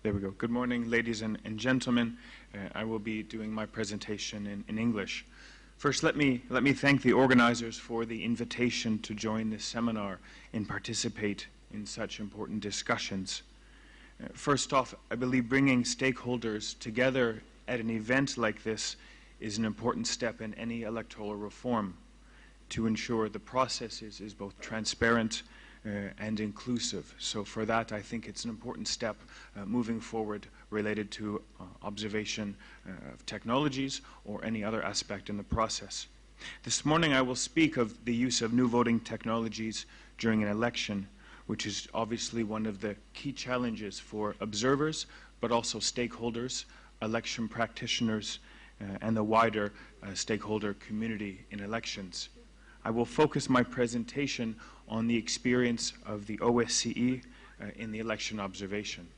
There we go. Good morning, ladies and gentlemen. I will be doing my presentation in English. First, let me thank the organizers for the invitation to join this seminar and participate in such important discussions. First off, I believe bringing stakeholders together at an event like this is an important step in any electoral reform to ensure the process is both transparent and inclusive. So for that, I think it's an important step moving forward related to observation of technologies or any other aspect in the process. This morning I will speak of the use of new voting technologies during an election, which is obviously one of the key challenges for observers, but also stakeholders, election practitioners, and the wider stakeholder community in elections. I will focus my presentation on the experience of the OSCE in the election observation.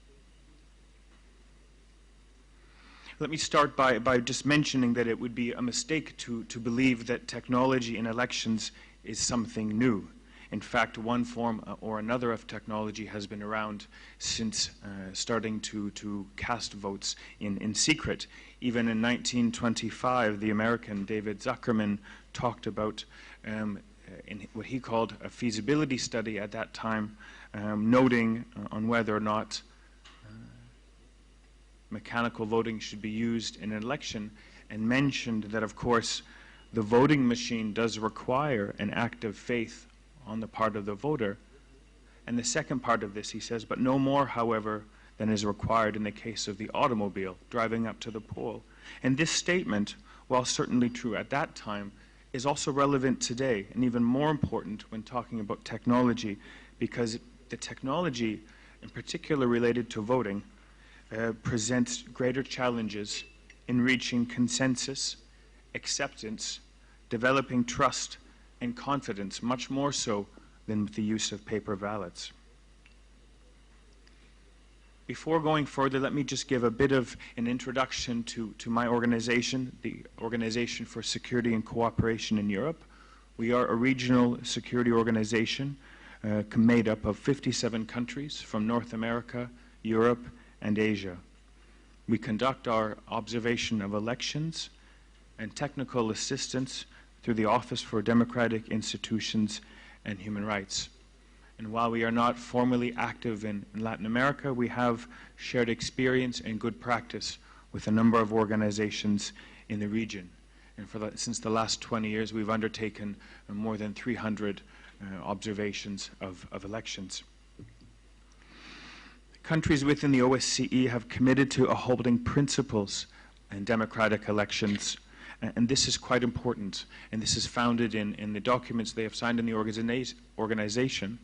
Let me start by just mentioning that it would be a mistake to believe that technology in elections is something new. In fact, one form or another of technology has been around since starting to cast votes in secret. Even in 1925, the American David Zuckerman talked about in what he called a feasibility study at that time, noting on whether or not mechanical voting should be used in an election, and mentioned that, of course, the voting machine does require an act of faith on the part of the voter. And the second part of this, he says, but no more, however, than is required in the case of the automobile driving up to the poll. And this statement, while certainly true at that time, is also relevant today, and even more important when talking about technology, because the technology, in particular related to voting, presents greater challenges in reaching consensus, acceptance, developing trust, and confidence, much more so than with the use of paper ballots. Before going further, let me just give a bit of an introduction to my organization, the Organization for Security and Cooperation in Europe. We are a regional security organization made up of 57 countries from North America, Europe, and Asia. We conduct our observation of elections and technical assistance through the Office for Democratic Institutions and Human Rights. And while we are not formally active in Latin America, we have shared experience and good practice with a number of organizations in the region. And since the last 20 years, we've undertaken more than 300 observations of elections. Countries within the OSCE have committed to holding principles in democratic elections. And this is quite important, and this is founded in the documents they have signed in the organization,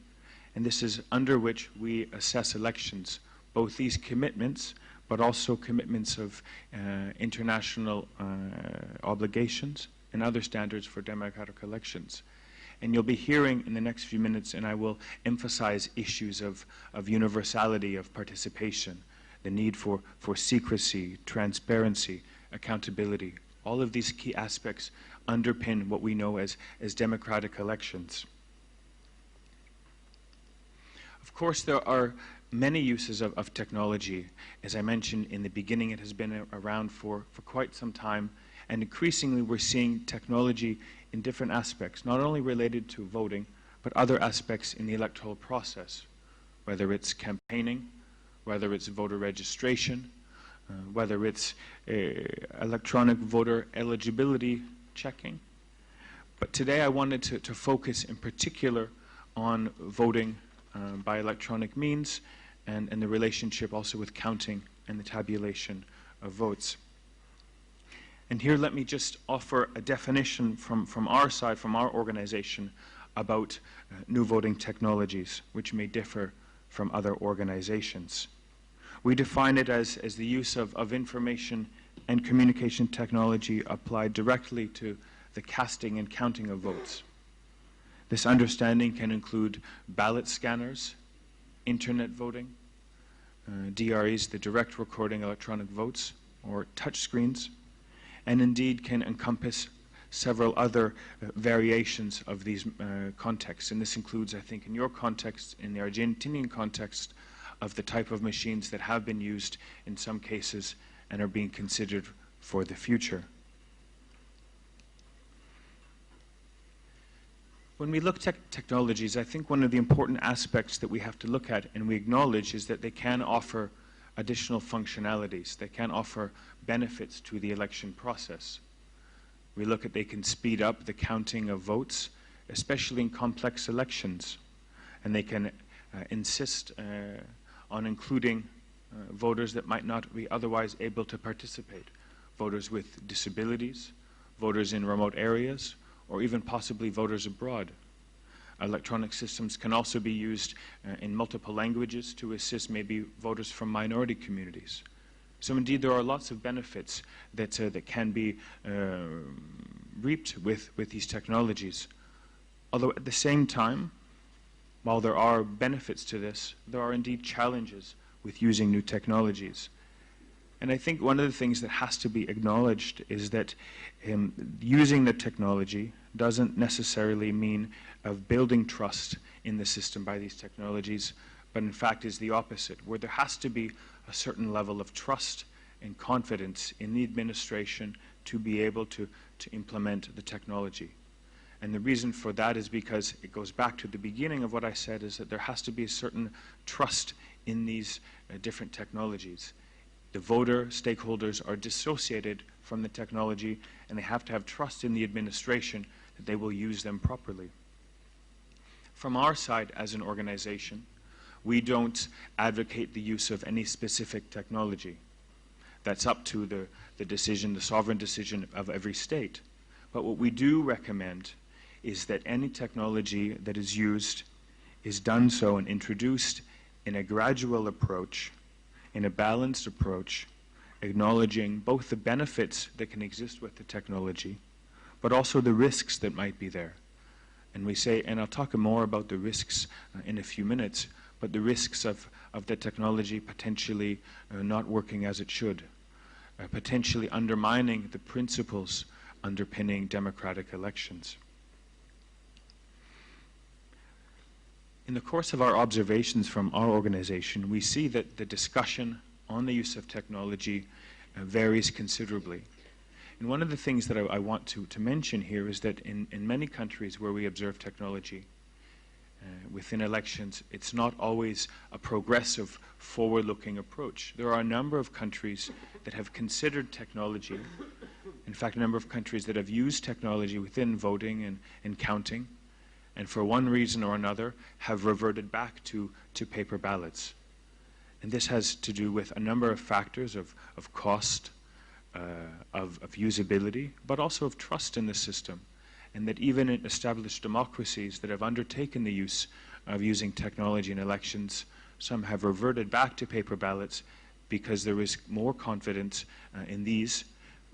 and this is under which we assess elections, both these commitments, but also commitments of international obligations and other standards for democratic elections. And you'll be hearing in the next few minutes, and I will emphasize issues of universality of participation, the need for secrecy, transparency, accountability. All of these key aspects underpin what we know as democratic elections. Of course, there are many uses of technology. As I mentioned in the beginning, it has been around for quite some time, and increasingly we're seeing technology in different aspects, not only related to voting, but other aspects in the electoral process, whether it's campaigning, whether it's voter registration, whether it's electronic voter eligibility checking. But today I wanted to focus in particular on voting by electronic means and the relationship also with counting and the tabulation of votes. And here let me just offer a definition from our side, from our organization, about new voting technologies, which may differ from other organizations. We define it as the use of information and communication technology applied directly to the casting and counting of votes. This understanding can include ballot scanners, internet voting, DREs, the direct recording electronic votes, or touch screens, and indeed can encompass several other variations of these contexts. And this includes, I think, in your context, in the Argentinian context, of the type of machines that have been used in some cases and are being considered for the future. When we look at technologies, I think one of the important aspects that we have to look at and we acknowledge is that they can offer additional functionalities. They can offer benefits to the election process. We look at they can speed up the counting of votes, especially in complex elections. And they can insist on including voters that might not be otherwise able to participate. Voters with disabilities, voters in remote areas, or even possibly voters abroad. Electronic systems can also be used in multiple languages to assist maybe voters from minority communities. So indeed there are lots of benefits that can be reaped with these technologies. Although at the same time, while there are benefits to this, there are indeed challenges with using new technologies. And I think one of the things that has to be acknowledged is that using the technology doesn't necessarily mean of building trust in the system by these technologies, but in fact is the opposite, where there has to be a certain level of trust and confidence in the administration to be able to implement the technology. And the reason for that is because it goes back to the beginning of what I said, is that there has to be a certain trust in these different technologies. The voter stakeholders are dissociated from the technology, and they have to have trust in the administration that they will use them properly. From our side as an organization, we don't advocate the use of any specific technology. That's up to the decision, the sovereign decision of every state. But what we do recommend is that any technology that is used is done so and introduced in a gradual approach, in a balanced approach, acknowledging both the benefits that can exist with the technology, but also the risks that might be there. And we say, and I'll talk more about the risks in a few minutes, but the risks of the technology potentially not working as it should, potentially undermining the principles underpinning democratic elections. In the course of our observations from our organization, we see that the discussion on the use of technology varies considerably. And one of the things that I want to mention here is that in many countries where we observe technology within elections, it's not always a progressive, forward-looking approach. There are a number of countries that have considered technology, in fact, a number of countries that have used technology within voting and counting, and for one reason or another have reverted back to paper ballots. And this has to do with a number of factors of cost, of usability, but also of trust in the system. And that even in established democracies that have undertaken the use of using technology in elections, some have reverted back to paper ballots because there is more confidence in these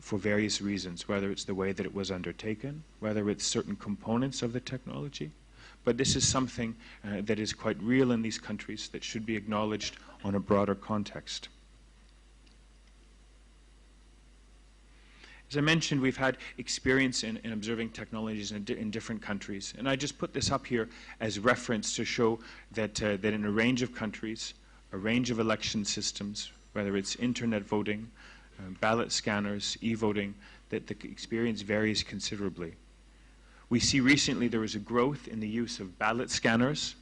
for various reasons, whether it's the way that it was undertaken, whether it's certain components of the technology. But this is something that is quite real in these countries that should be acknowledged on a broader context. As I mentioned, we've had experience in observing technologies in different countries. And I just put this up here as reference to show that, that in a range of countries, a range of election systems, whether it's internet voting, ballot scanners, e-voting, that the experience varies considerably. We see recently there was a growth in the use of ballot scanners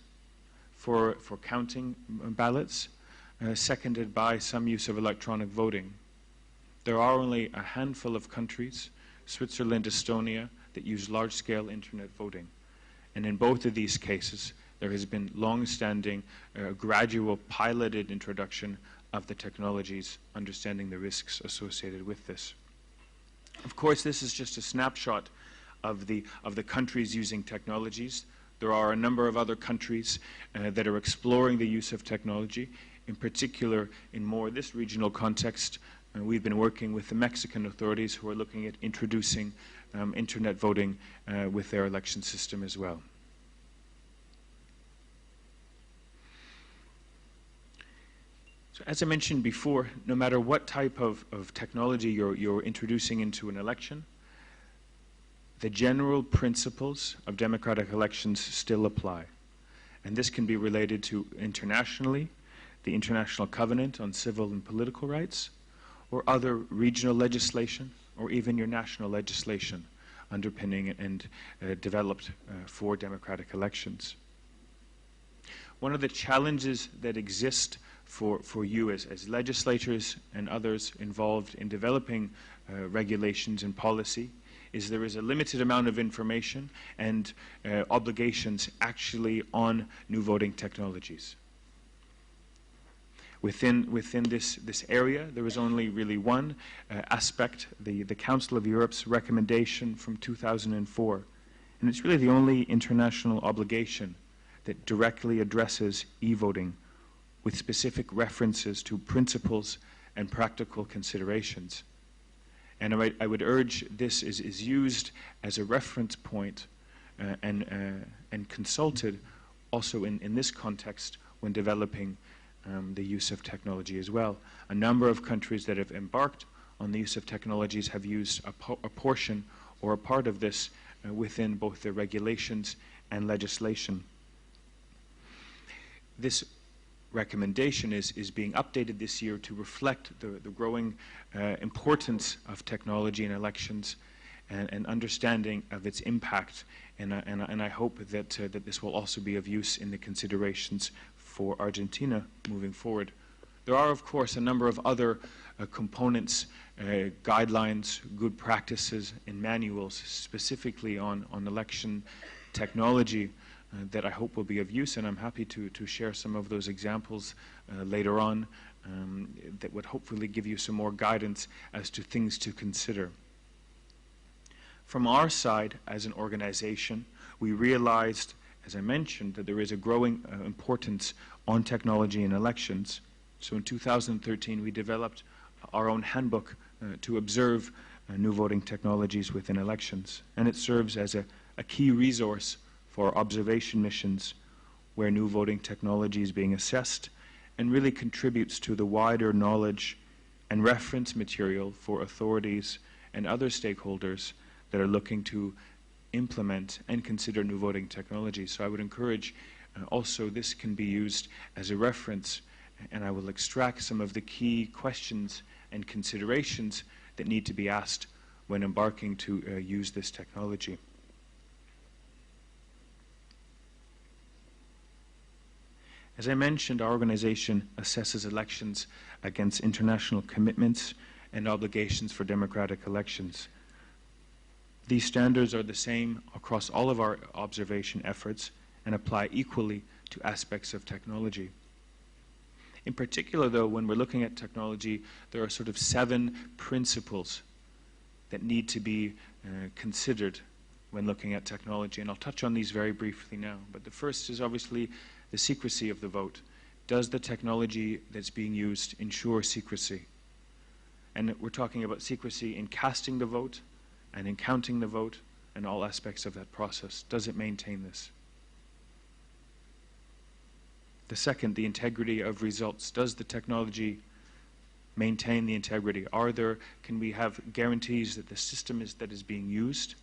for counting ballots, seconded by some use of electronic voting. There are only a handful of countries, Switzerland, Estonia, that use large-scale internet voting. And in both of these cases, there has been long-standing, gradual piloted introduction of the technologies, understanding the risks associated with this. Of course, this is just a snapshot of the countries using technologies. There are a number of other countries that are exploring the use of technology, in particular in more this regional context. We've been working with the Mexican authorities who are looking at introducing internet voting with their election system as well. So as I mentioned before, no matter what type of technology you're introducing into an election, the general principles of democratic elections still apply. And this can be related to internationally, the International Covenant on Civil and Political Rights, or other regional legislation, or even your national legislation underpinning and developed for democratic elections. One of the challenges that exist for you as legislators and others involved in developing regulations and policy is there is a limited amount of information and obligations actually on new voting technologies. Within this area, there is only really one aspect, the Council of Europe's recommendation from 2004. And it's really the only international obligation that directly addresses e-voting with specific references to principles and practical considerations. And I would urge this is used as a reference point and consulted also in this context when developing the use of technology as well. A number of countries that have embarked on the use of technologies have used a portion or a part of this within both their regulations and legislation. This recommendation is being updated this year to reflect the growing importance of technology in elections and understanding of its impact. And I hope that this will also be of use in the considerations for Argentina moving forward. There are, of course, a number of other components, guidelines, good practices, and manuals specifically on election technology that I hope will be of use, and I'm happy to share some of those examples later on that would hopefully give you some more guidance as to things to consider. From our side as an organization, we realized, as I mentioned, that there is a growing importance on technology in elections. So in 2013, we developed our own handbook to observe new voting technologies within elections, and it serves as a key resource for observation missions where new voting technology is being assessed and really contributes to the wider knowledge and reference material for authorities and other stakeholders that are looking to implement and consider new voting technology. So I would encourage also this can be used as a reference, and I will extract some of the key questions and considerations that need to be asked when embarking to use this technology. As I mentioned, our organization assesses elections against international commitments and obligations for democratic elections. These standards are the same across all of our observation efforts and apply equally to aspects of technology. In particular, though, when we're looking at technology, there are sort of 7 principles that need to be considered when looking at technology, and I'll touch on these very briefly now. But the first is obviously the secrecy of the vote. Does the technology that's being used ensure secrecy? And we're talking about secrecy in casting the vote and in counting the vote and all aspects of that process. Does it maintain this? The second, the integrity of results. Does the technology maintain the integrity? Can we have guarantees that the system that is being used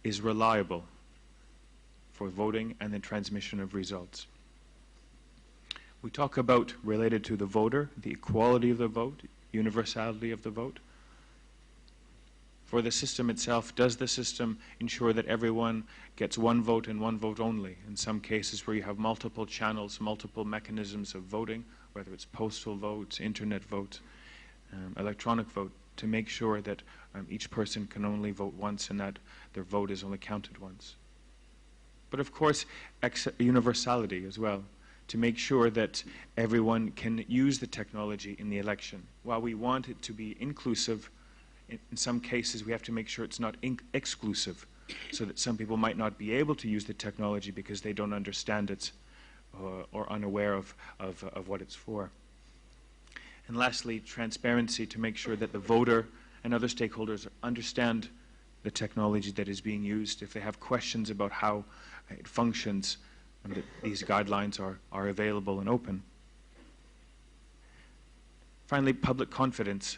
is reliable for voting and the transmission of results? We talk about, related to the voter, the equality of the vote, universality of the vote. For the system itself, does the system ensure that everyone gets one vote and one vote only? In some cases where you have multiple channels, multiple mechanisms of voting, whether it's postal vote, internet vote, electronic vote, to make sure that each person can only vote once and that their vote is only counted once. But of course, universality as well, to make sure that everyone can use the technology in the election. While we want it to be inclusive, in some cases we have to make sure it's not exclusive, so that some people might not be able to use the technology because they don't understand it or unaware of what it's for. And lastly, transparency, to make sure that the voter and other stakeholders understand the technology that is being used. If they have questions about how it functions, and that these guidelines are available and open. Finally, public confidence.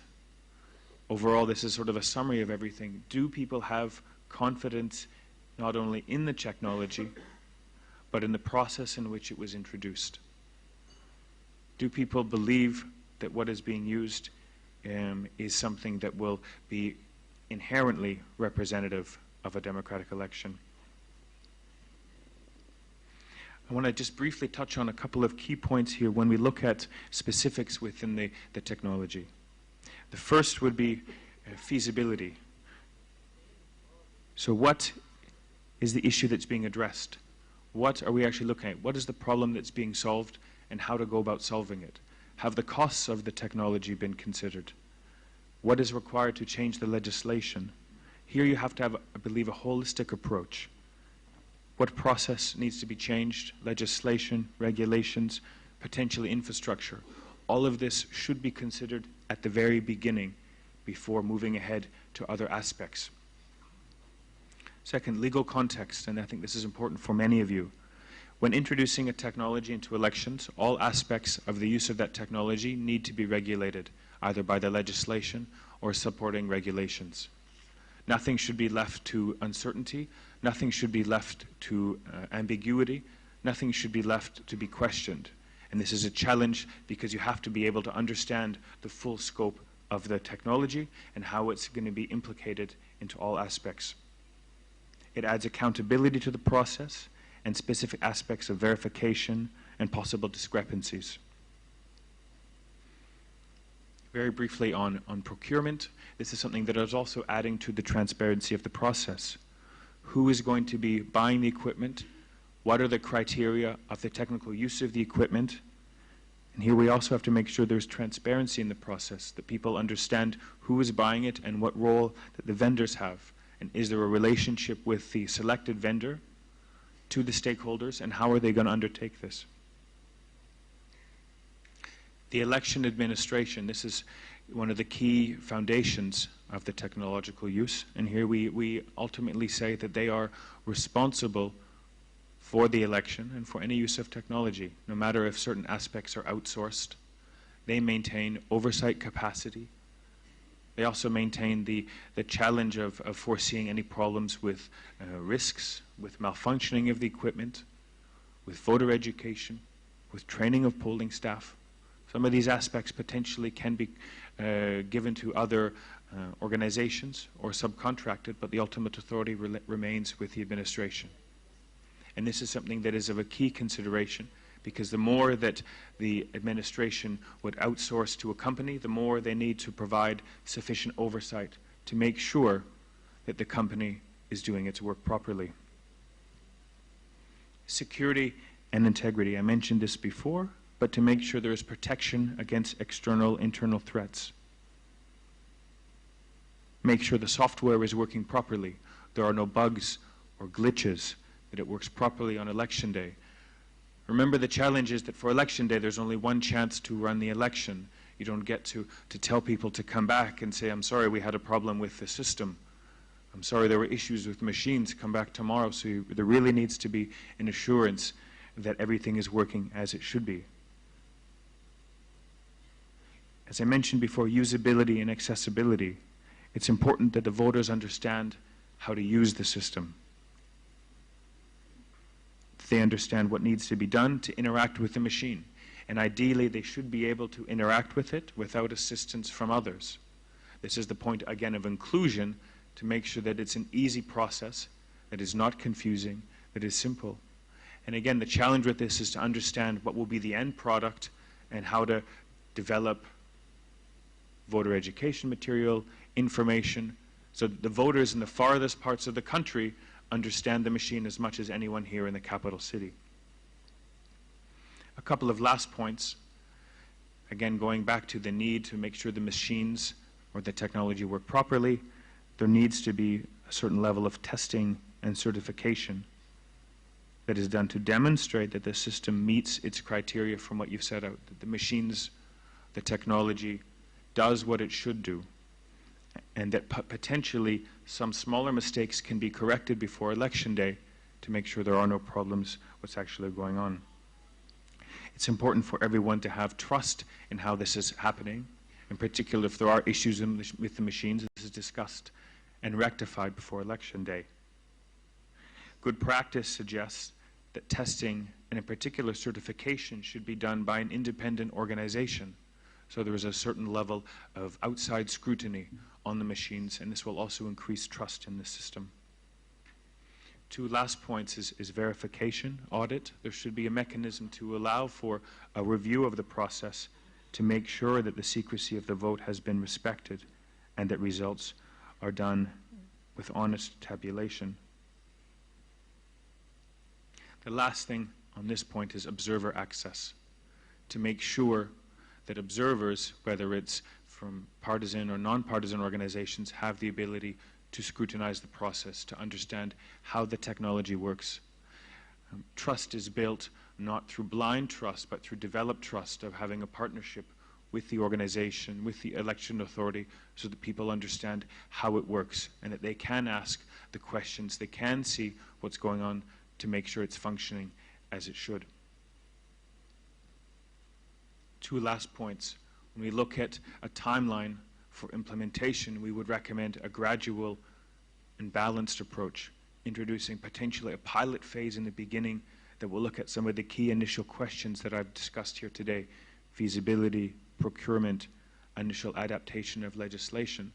Overall, this is sort of a summary of everything. Do people have confidence not only in the technology, but in the process in which it was introduced? Do people believe that what is being used is something that will be inherently representative of a democratic election? I want to just briefly touch on a couple of key points here when we look at specifics within the technology. The first would be feasibility. So what is the issue that's being addressed? What are we actually looking at? What is the problem that's being solved and how to go about solving it? Have the costs of the technology been considered? What is required to change the legislation? Here you have to have, I believe, a holistic approach. What process needs to be changed? Legislation, regulations, potentially infrastructure. All of this should be considered at the very beginning before moving ahead to other aspects. Second, legal context, and I think this is important for many of you. When introducing a technology into elections, all aspects of the use of that technology need to be regulated, either by the legislation or supporting regulations. Nothing should be left to uncertainty. Nothing should be left to ambiguity. Nothing should be left to be questioned. And this is a challenge because you have to be able to understand the full scope of the technology and how it's going to be implicated into all aspects. It adds accountability to the process and specific aspects of verification and possible discrepancies. Very briefly on procurement, this is something that is also adding to the transparency of the process. Who is going to be buying the equipment? What are the criteria of the technical use of the equipment? And here we also have to make sure there's transparency in the process, that people understand who is buying it and what role that the vendors have. And is there a relationship with the selected vendor to the stakeholders, and how are they going to undertake this? The election administration, this is one of the key foundations of the technological use, and here we ultimately say that they are responsible for the election and for any use of technology, no matter if certain aspects are outsourced. They maintain oversight capacity. They also maintain the challenge of foreseeing any problems with risks, with malfunctioning of the equipment, with voter education, with training of polling staff. Some of these aspects potentially can be given to other organizations or subcontracted, but the ultimate authority remains with the administration. And this is something that is of a key consideration, because the more that the administration would outsource to a company, the more they need to provide sufficient oversight to make sure that the company is doing its work properly. Security and integrity, I mentioned this before, but to make sure there is protection against external, internal threats. Make sure the software is working properly. There are no bugs or glitches, that it works properly on election day. Remember, the challenge is that for election day, there's only one chance to run the election. You don't get to tell people to come back and say, I'm sorry, we had a problem with the system. I'm sorry, there were issues with machines, come back tomorrow. So there really needs to be an assurance that everything is working as it should be. As I mentioned before, usability and accessibility. It's important that the voters understand how to use the system. They understand what needs to be done to interact with the machine. And ideally, they should be able to interact with it without assistance from others. This is the point, again, of inclusion, to make sure that it's an easy process, that is not confusing, that is simple. And again, the challenge with this is to understand what will be the end product and how to develop voter education material, information, so that the voters in the farthest parts of the country understand the machine as much as anyone here in the capital city. A couple of last points, again going back to the need to make sure the machines or the technology work properly. There needs to be a certain level of testing and certification that is done to demonstrate that the system meets its criteria from what you've set out, that the machines, the technology does what it should do, and that potentially some smaller mistakes can be corrected before election day to make sure there are no problems what's actually going on. It's important for everyone to have trust in how this is happening, in particular if there are issues with the machines. This is discussed and rectified before election day. Good practice suggests that testing and in particular certification should be done by an independent organization. So there is a certain level of outside scrutiny on the machines, and this will also increase trust in the system. Two last points is verification, audit. There should be a mechanism to allow for a review of the process to make sure that the secrecy of the vote has been respected and that results are done with honest tabulation. The last thing on this point is observer access, to make sure that observers, whether it's from partisan or non-partisan organizations, have the ability to scrutinize the process, to understand how the technology works. Trust is built not through blind trust, but through developed trust of having a partnership with the organization, with the election authority, so that people understand how it works and that they can ask the questions, they can see what's going on to make sure it's functioning as it should. Two last points. When we look at a timeline for implementation, we would recommend a gradual and balanced approach, introducing potentially a pilot phase in the beginning that will look at some of the key initial questions that I've discussed here today: feasibility, procurement, initial adaptation of legislation.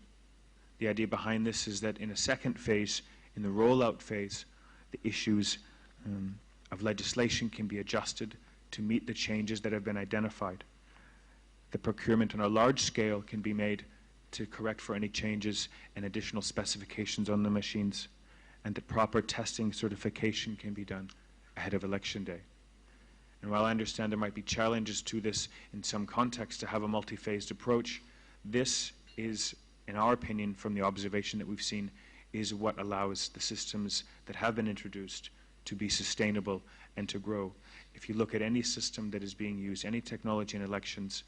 The idea behind this is that in a second phase, in the rollout phase, the issues of legislation can be adjusted to meet the changes that have been identified. The procurement on a large scale can be made to correct for any changes and additional specifications on the machines, and that proper testing certification can be done ahead of election day. And while I understand there might be challenges to this in some contexts to have a multi-phased approach, this is, in our opinion, from the observation that we've seen, is what allows the systems that have been introduced to be sustainable and to grow. If you look at any system that is being used, any technology in elections,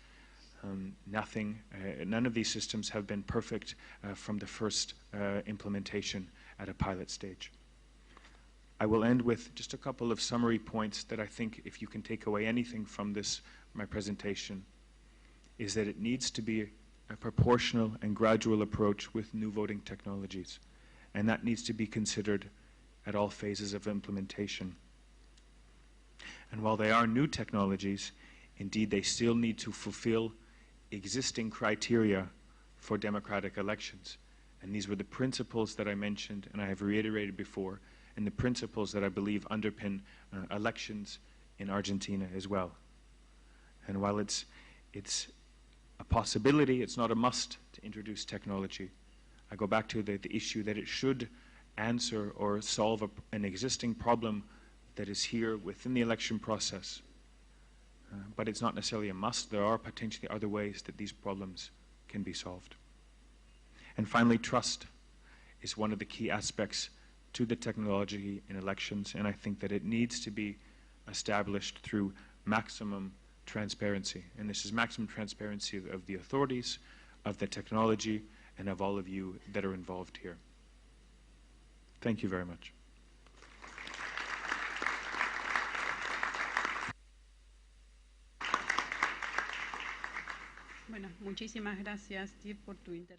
none of these systems have been perfect from the first implementation at a pilot stage. I will end with just a couple of summary points that I think, if you can take away anything from this, my presentation, is that it needs to be a proportional and gradual approach with new voting technologies, and that needs to be considered at all phases of implementation. And while they are new technologies, indeed they still need to fulfill existing criteria for democratic elections. And these were the principles that I mentioned and I have reiterated before, and the principles that I believe underpin elections in Argentina as well. And while it's a possibility, it's not a must to introduce technology. I go back to the issue that it should answer or solve an existing problem that is here within the election process. But it's not necessarily a must. There are potentially other ways that these problems can be solved. And finally, trust is one of the key aspects to the technology in elections, and I think that it needs to be established through maximum transparency. And this is maximum transparency of the authorities, of the technology, and of all of you that are involved here. Thank you very much. Bueno, muchísimas gracias, Steve, por tu intervención.